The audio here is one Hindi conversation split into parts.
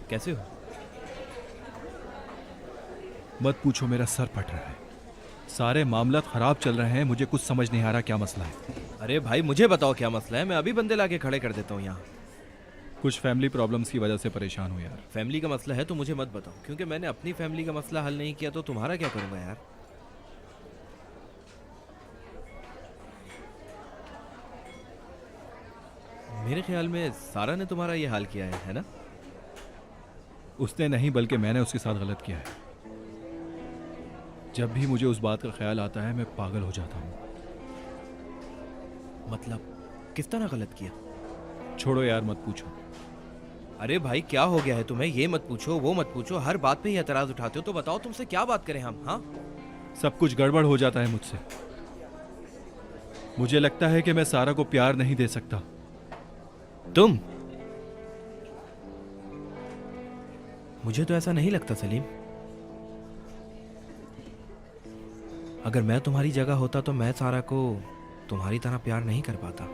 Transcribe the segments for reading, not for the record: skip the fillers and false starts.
कैसे हो? मत पूछो, मेरा सर फट रहा है। सारे मामला खराब चल रहे हैं, मुझे कुछ समझ नहीं आ रहा क्या मसला है। अरे भाई मुझे बताओ क्या मसला है, मैं अभी बंदे लाके खड़े कर देता हूँ यहाँ। कुछ फैमिली प्रॉब्लम्स की वजह से परेशान हूँ यार। फैमिली का मसला है तो मुझे मत बताओ, क्योंकि मैंने अपनी फैमिली का मसला हल नहीं किया तो तुम्हारा क्या करूँगा यार। मेरे ख्याल में सारा ने तुम्हारा ये हाल किया है ना? उसने नहीं, बल्कि मैंने उसके साथ गलत किया है। जब भी मुझे उस बात का ख्याल आता है मैं पागल हो जाता हूँ। मतलब किस तरह गलत किया? छोड़ो यार, मत पूछो। अरे भाई क्या हो गया है तुम्हें? ये मत पूछो वो मत पूछो, हर बात पे ही एतराज उठाते हो। तो बताओ तुमसे क्या बात करें हम? हाँ, सब कुछ गड़बड़ हो जाता है मुझसे। मुझे लगता है कि मैं सारा को प्यार नहीं दे सकता। तुम? मुझे तो ऐसा नहीं लगता सलीम। अगर मैं तुम्हारी जगह होता तो मैं सारा को तुम्हारी तरह प्यार नहीं कर पाता।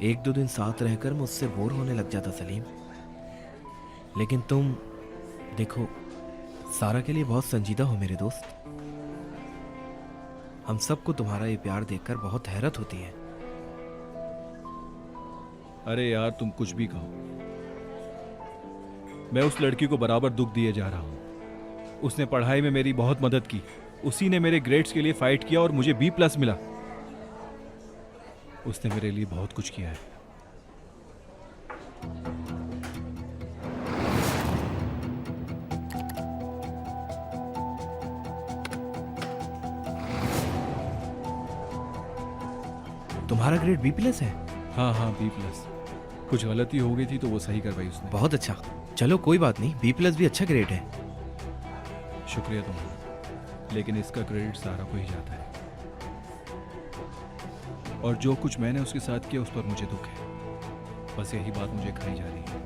एक दो दिन साथ रहकर मुझसे बोर होने लग जाता सलीम। लेकिन तुम देखो, सारा के लिए बहुत संजीदा हो मेरे दोस्त। हम सबको तुम्हारा ये प्यार देखकर बहुत हैरत होती है। अरे यार तुम कुछ भी कहो, मैं उस लड़की को बराबर दुख दिए जा रहा हूं। उसने पढ़ाई में मेरी बहुत मदद की। उसी ने मेरे ग्रेड्स के लिए फाइट किया और मुझे B+ मिला। उसने मेरे लिए बहुत कुछ किया है। तुम्हारा ग्रेड B+ है? हाँ हाँ, B+। कुछ गलती हो गई थी तो वो सही करवाई उसने। बहुत अच्छा। चलो कोई बात नहीं, B+ भी अच्छा ग्रेड है। शुक्रिया तुम्हारा, लेकिन इसका क्रेडिट सारा को ही जाता है। और जो कुछ मैंने उसके साथ किया उस पर मुझे दुख है। बस यही बात मुझे खाई जा रही है।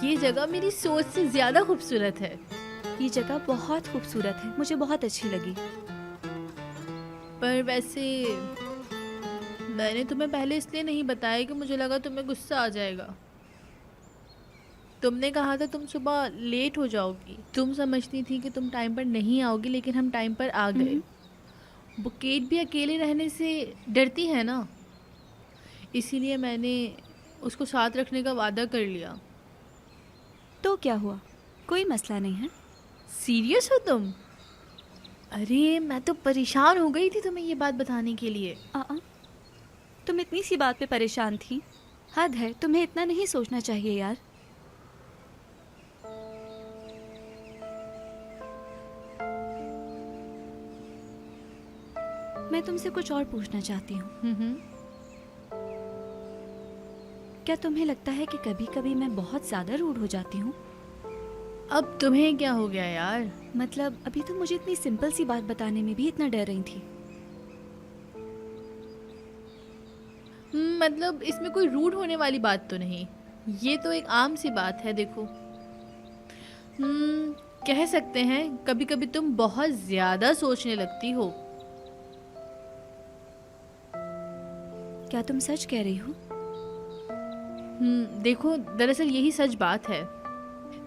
ये जगह मेरी सोच से ज्यादा खूबसूरत है। ये जगह बहुत खूबसूरत है, मुझे बहुत अच्छी लगी। पर वैसे मैंने तुम्हें पहले इसलिए नहीं बताया कि मुझे लगा तुम्हें गुस्सा आ जाएगा। तुमने कहा था तुम सुबह लेट हो जाओगी। तुम समझती थी कि तुम टाइम पर नहीं आओगी, लेकिन हम टाइम पर आ गए। बुकेट भी अकेले रहने से डरती है ना, इसीलिए मैंने उसको साथ रखने का वादा कर लिया। तो क्या हुआ, कोई मसला नहीं है। सीरियस हो तुम? अरे मैं तो परेशान हो गई थी तुम्हें ये बात बताने के लिए। तुम इतनी सी बात पे परेशान थी? हद है, तुम्हें इतना नहीं सोचना चाहिए यार। मैं तुमसे कुछ और पूछना चाहती हूँ। हम्म। क्या तुम्हें लगता है कि कभी कभी मैं बहुत ज़्यादा रूड हो जाती हूँ? अब तुम्हें क्या हो गया यार? मतलब अभी तो मुझे इतनी सिंपल सी बात बताने में भी इतना डर रही थी। मतलब इसमें कोई रूड होने वाली बात तो नहीं, ये तो एक आम सी बात है। देखो, कह सकते हैं कभी कभी तुम बहुत ज़्यादा सोचने लगती हो। क्या तुम सच कह रही हो? देखो, दरअसल यही सच बात है।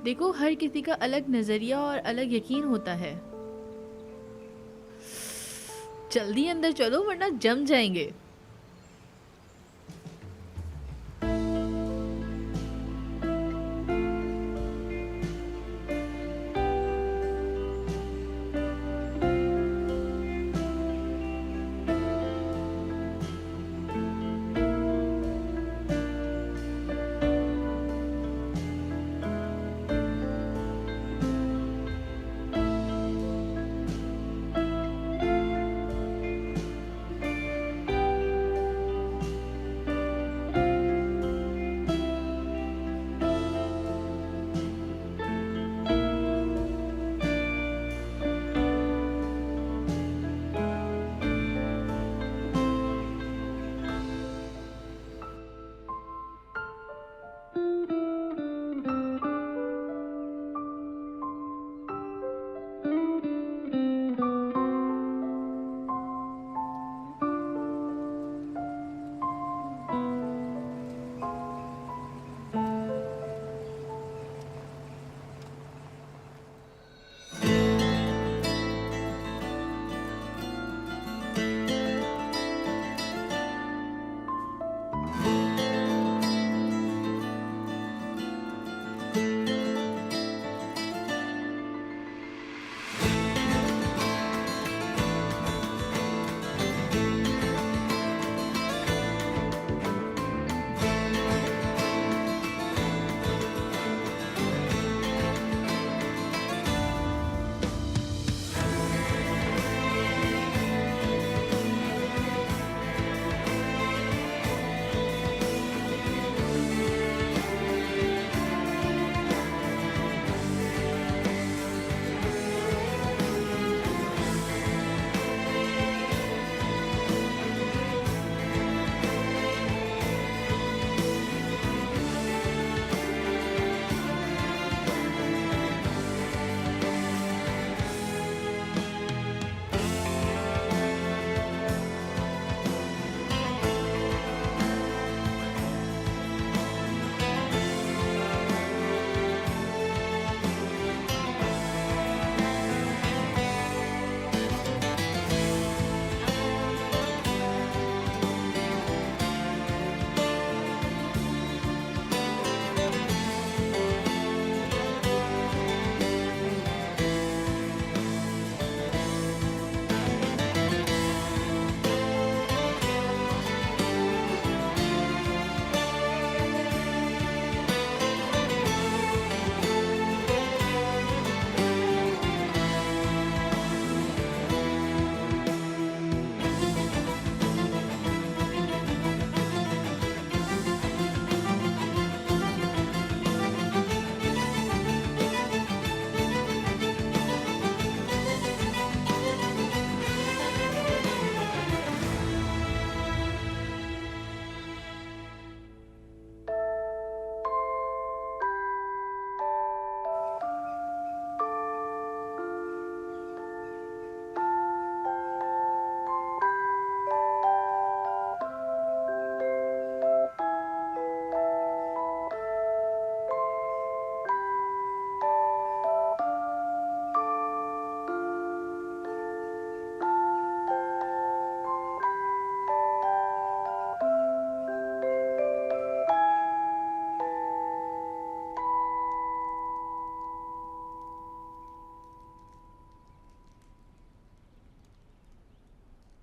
देखो, हर किसी का अलग नज़रिया और अलग यकीन होता है। जल्दी अंदर चलो वरना जम जाएंगे।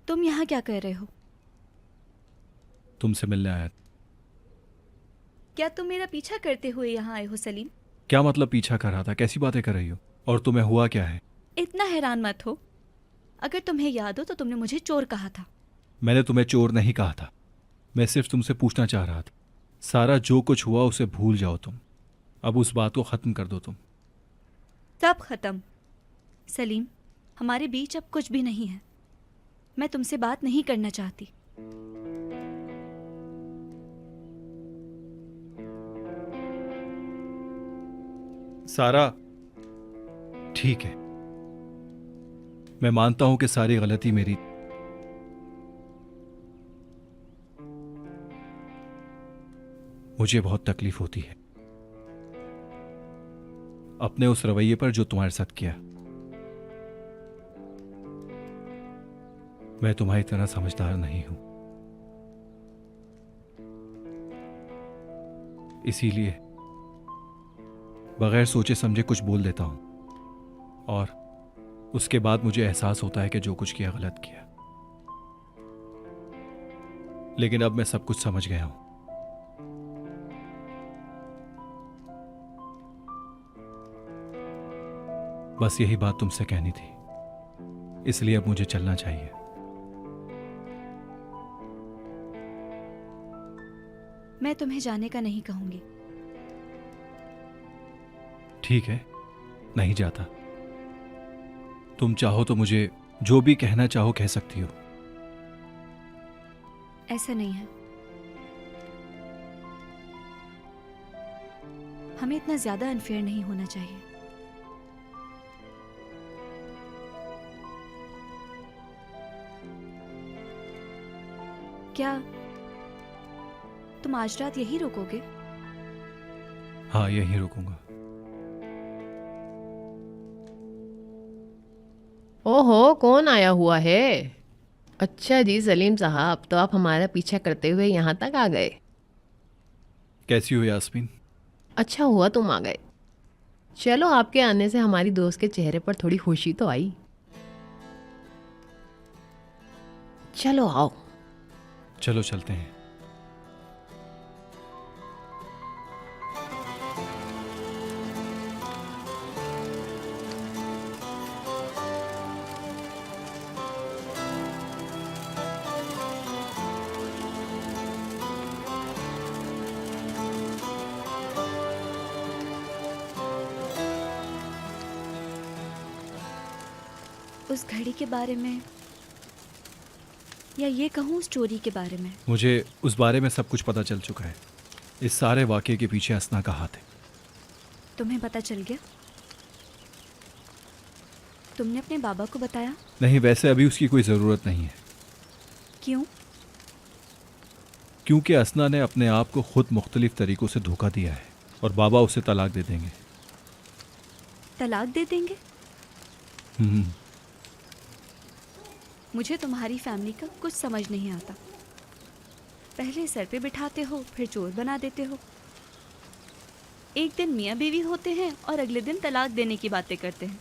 तुम यहाँ क्या कर रहे हो? तुमसे मिलने आया था। क्या तुम मेरा पीछा करते हुए यहाँ आए हो सलीम? क्या मतलब पीछा कर रहा था? कैसी बातें कर रही हो? और तुम्हें हुआ क्या है? इतना हैरान मत हो। अगर तुम्हें याद हो तो तुमने मुझे चोर कहा था। मैंने तुम्हें चोर नहीं कहा था। मैं सिर्फ तुमसे पूछना चाह रहा था। सारा जो कुछ हुआ उसे भूल जाओ तुम। अब उस बात को ख़त्म कर दो तुम। सब खत्म। सलीम, हमारे बीच अब कुछ भी नहीं है। मैं तुमसे बात नहीं करना चाहती। सारा, ठीक है, मैं मानता हूं कि सारी गलती मेरी। मुझे बहुत तकलीफ होती है अपने उस रवैये पर जो तुम्हारे साथ किया। मैं तुम्हारी तरह समझदार नहीं हूं, इसीलिए बगैर सोचे समझे कुछ बोल देता हूं और उसके बाद मुझे एहसास होता है कि जो कुछ किया गलत किया। लेकिन अब मैं सब कुछ समझ गया हूं। बस यही बात तुमसे कहनी थी, इसलिए अब मुझे चलना चाहिए। मैं तुम्हें जाने का नहीं कहूंगी। ठीक है, नहीं जाता। तुम चाहो तो मुझे जो भी कहना चाहो कह सकती हो। ऐसा नहीं है। हमें इतना ज्यादा अनफेयर नहीं होना चाहिए। क्या तुम आज रात यही रुकोगे? हाँ, यहीं रुकूंगा। ओहो, कौन आया हुआ है? अच्छा जी सलीम साहब, तो आप हमारा पीछा करते हुए यहाँ तक आ गए। कैसी हो यास्मीन? अच्छा हुआ तुम आ गए। चलो, आपके आने से हमारी दोस्त के चेहरे पर थोड़ी खुशी तो आई। चलो आओ। चलो चलते हैं। उस घड़ी के बारे में, या ये कहूँ उस चोरी के बारे में? मुझे उस बारे में सब कुछ पता चल चुका है। इस सारे वाकये के पीछे असना का हाथ है। तुम्हें पता चल गया? तुमने अपने बाबा को बताया? नहीं, वैसे अभी उसकी कोई ज़रूरत नहीं है, क्यों? क्योंकि असना ने अपने आप को खुद मुख्तलिफ तरीक़ों से धोखा दिया है और बाबा उसे तलाक दे देंगे। तलाक दे देंगे? हम्म। मुझे तुम्हारी फैमिली का कुछ समझ नहीं आता। पहले सर पे बिठाते हो, फिर चोर बना देते हो। एक दिन मियाँ बीवी होते हैं और अगले दिन तलाक देने की बातें करते हैं।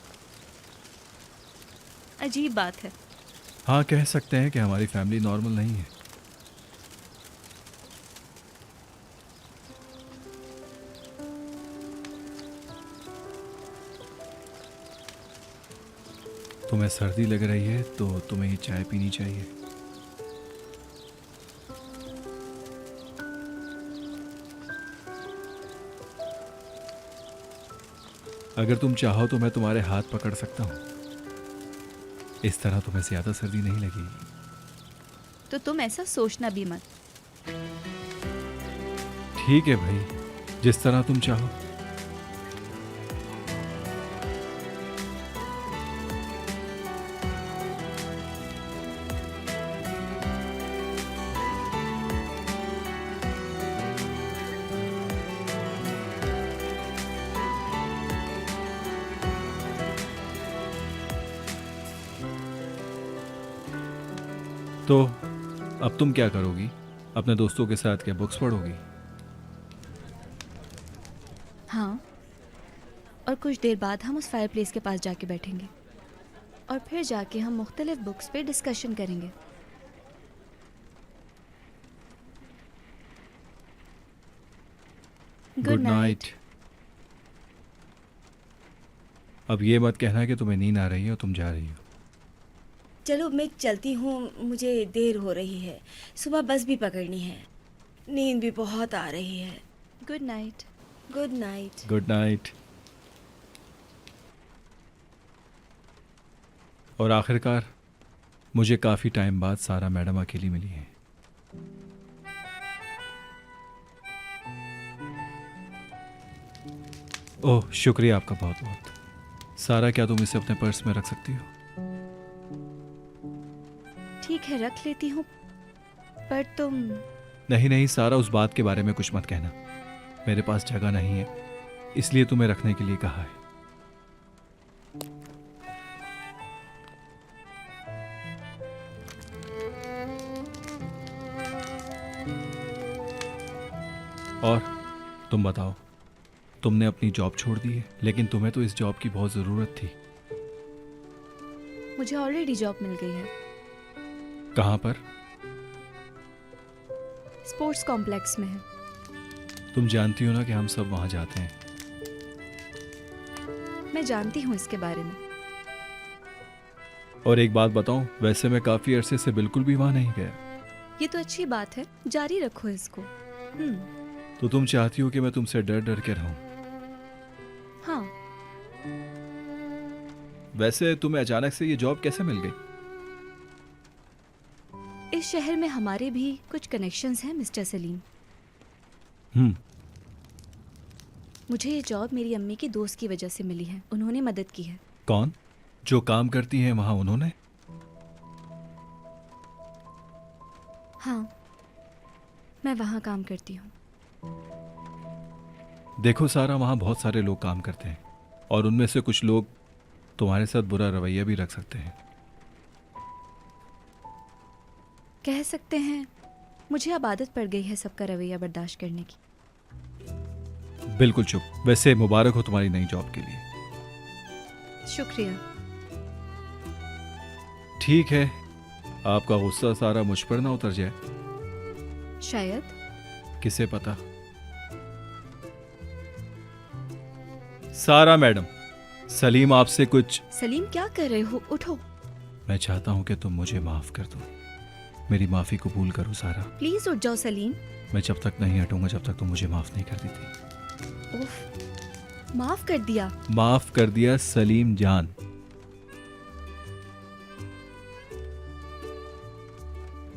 अजीब बात है। हाँ, कह सकते हैं कि हमारी फैमिली नॉर्मल नहीं है। तुम्हें सर्दी लग रही है तो तुम्हें ये चाय पीनी चाहिए। अगर तुम चाहो तो मैं तुम्हारे हाथ पकड़ सकता हूँ। इस तरह तुम्हें ज़्यादा सर्दी नहीं लगेगी। तो तुम ऐसा सोचना भी मत। ठीक है भाई, जिस तरह तुम चाहो। तो अब तुम क्या करोगी? अपने दोस्तों के साथ क्या बुक्स पढ़ोगी? हाँ, और कुछ देर बाद हम उस फायर प्लेस के पास जाके बैठेंगे और फिर जाके हम मुख्तलिफ बुक्स पे डिस्कशन करेंगे। Good night. अब ये मत कहना कि तुम्हें नींद आ रही है और तुम जा रही हो। चलो मैं चलती हूँ, मुझे देर हो रही है, सुबह बस भी पकड़नी है, नींद भी बहुत आ रही है। Good night. Good night. Good night. और आखिरकार मुझे काफ़ी टाइम बाद सारा मैडम अकेली मिली है। ओह, शुक्रिया आपका बहुत बहुत। सारा, क्या तुम इसे अपने पर्स में रख सकती हो? ठीक है, रख लेती हूँ, पर तुम... नहीं नहीं सारा, उस बात के बारे में कुछ मत कहना। मेरे पास जगह नहीं है, इसलिए तुम्हें रखने के लिए कहा है। और तुम बताओ, तुमने अपनी जॉब छोड़ दी है, लेकिन तुम्हें तो इस जॉब की बहुत ज़रूरत थी। मुझे ऑलरेडी जॉब मिल गई है, कहाँ पर? स्पोर्ट्स कॉम्प्लेक्स में है। तुम जानती हो ना कि हम सब वहाँ जाते हैं। मैं जानती हूँ इसके बारे में। और एक बात बताऊं, वैसे मैं काफ़ी अरसे से बिल्कुल भी वहाँ नहीं गया। ये तो अच्छी बात है, जारी रखो इसको। तो तुम चाहती हो कि मैं तुमसे डर डर के रहूं? हाँ। वैसे तुम्हें अचानक से ये जॉब कैसे मिल गई? इस शहर में हमारे भी कुछ कनेक्शंस हैं मिस्टर सलीम। मुझे ये जॉब मेरी अम्मी की दोस्त की वजह से मिली है, उन्होंने मदद की है। कौन? जो काम करती हैं वहाँ उन्होंने? हाँ, मैं वहाँ काम करती हूँ। देखो सारा, वहाँ बहुत सारे लोग काम करते हैं और उनमें से कुछ लोग तुम्हारे साथ बुरा रवैया भी रख सकते हैं। कह सकते हैं मुझे अब आदत पड़ गई है सबका रवैया बर्दाश्त करने की। बिल्कुल चुप। वैसे मुबारक हो तुम्हारी नई जॉब के लिए। शुक्रिया। ठीक है, आपका गुस्सा सारा मुझ पर ना उतर जाए। शायद। किसे पता। सारा मैडम, सलीम आपसे कुछ... सलीम क्या कर रहे हो? उठो। मैं चाहता हूं कि तुम मुझे माफ कर दो। मेरी माफी कबूल करो सारा। प्लीज उठ जाओ सलीम। मैं जब तक नहीं हटूंगा जब तक तुम मुझे माफ नहीं कर देती। उफ, माफ कर दिया। माफ कर दिया सलीम जान।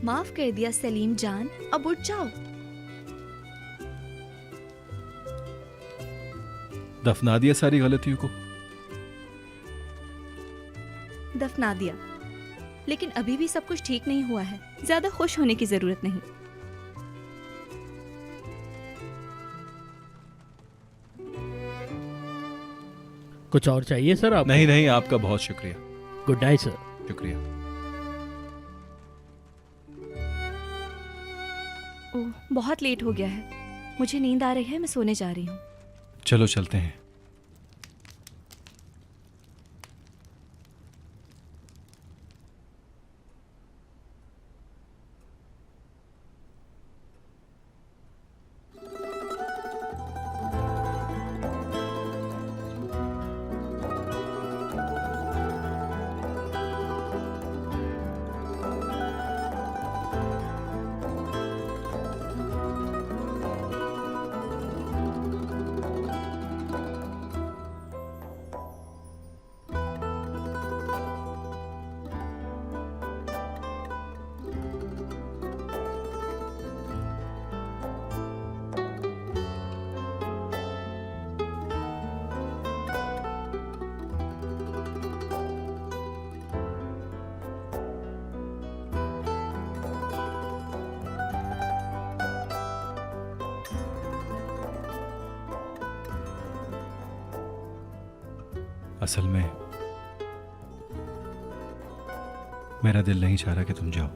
माफ कर दिया सलीम जान, अब उठ जाओ। दफना दिया सारी गलतियों को। दफना दिया, लेकिन अभी भी सब कुछ ठीक नहीं हुआ है। ज्यादा खुश होने की जरूरत नहीं। कुछ और चाहिए सर आप? नहीं नहीं, आपका बहुत शुक्रिया। Good night sir. शुक्रिया। ओह, बहुत लेट हो गया है, मुझे नींद आ रही है, मैं सोने जा रही हूँ। चलो चलते हैं। असल में मेरा दिल नहीं चाह रहा कि तुम जाओ।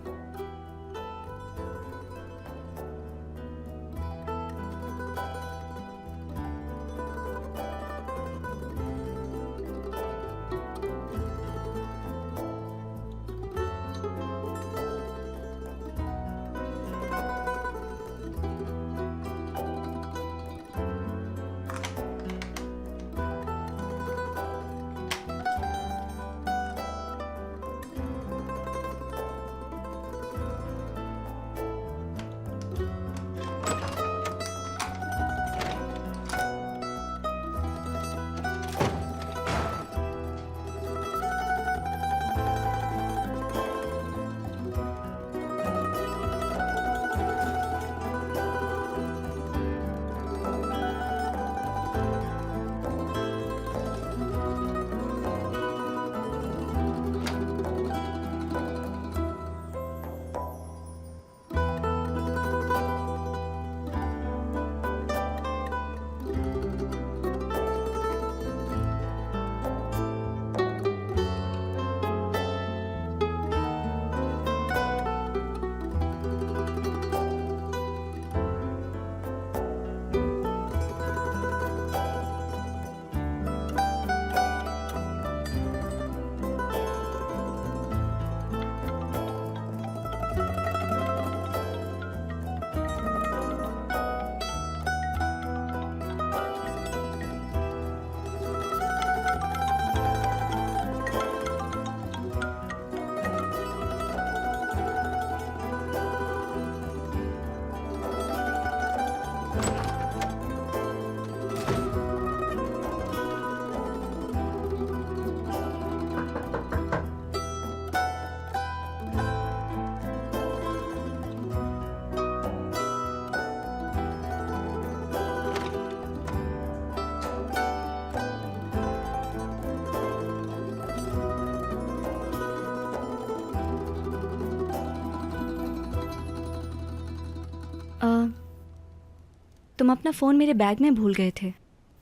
तुम अपना फ़ोन मेरे बैग में भूल गए थे।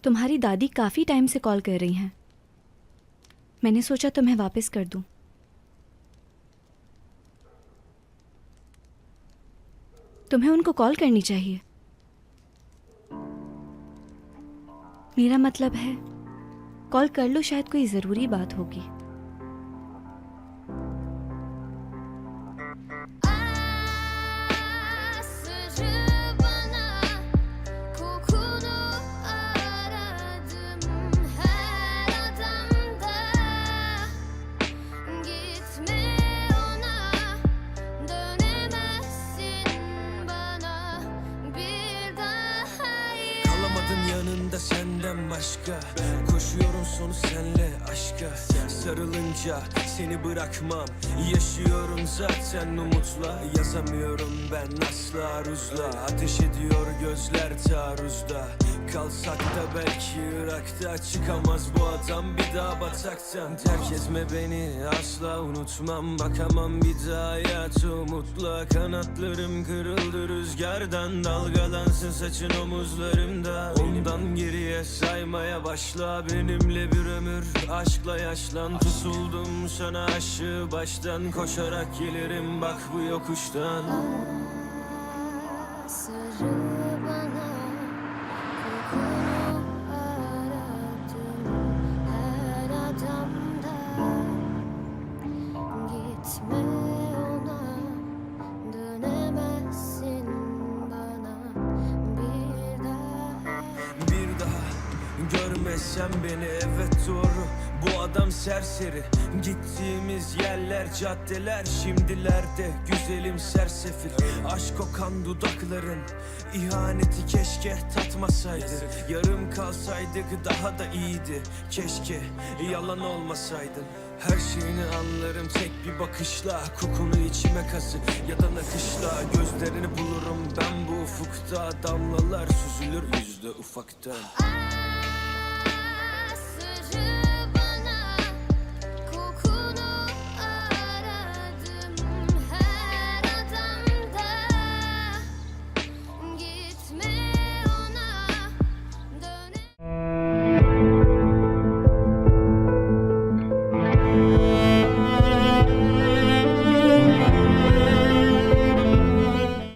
तुम्हारी दादी काफ़ी टाइम से कॉल कर रही हैं। मैंने सोचा तुम्हें वापस कर दूं। तुम्हें उनको कॉल करनी चाहिए। मेरा मतलब है कॉल कर लो, शायद कोई ज़रूरी बात होगी। Kalamadım yanında senden başka. Koşuyorum sonu senle aşka. Sarılınca seni bırakmam. Yaşıyorum zaten umutla. Yazamıyorum ben asla aruzla. Ateş ediyor gözler taarruzda. Kalsak da belki Irak'ta. Çıkamaz bu adam bir daha bataktan. Terk etme beni asla unutmam. Bakamam bir daha hayatı umutla. Kanatlarım kırıldı rüzgardan. Dalgalansın saçın omuzlarımda. Ondan geriye saymaya başla. Benimle bir ömür aşkla yaşlan. Tutuldum sana aşığı baştan. Koşarak gelirim bak bu yokuştan. Sarıl bana, kokunu aradım her adamda. Gitme ona, dönemezsin bana bir daha. Bir daha görmezsem beni, evet doğru. Bu adam serseri. Gittiğimiz yerler caddeler. Şimdilerde güzelim sersefil. Aşk kokan dudakların ihaneti keşke tatmasaydı. Yarım kalsaydık daha da iyiydi. Keşke yalan olmasaydın. Her şeyini anlarım tek bir bakışla. Kokunu içime kazı ya da nakışla. Gözlerini bulurum ben bu ufukta. Damlalar süzülür yüzde ufaktan.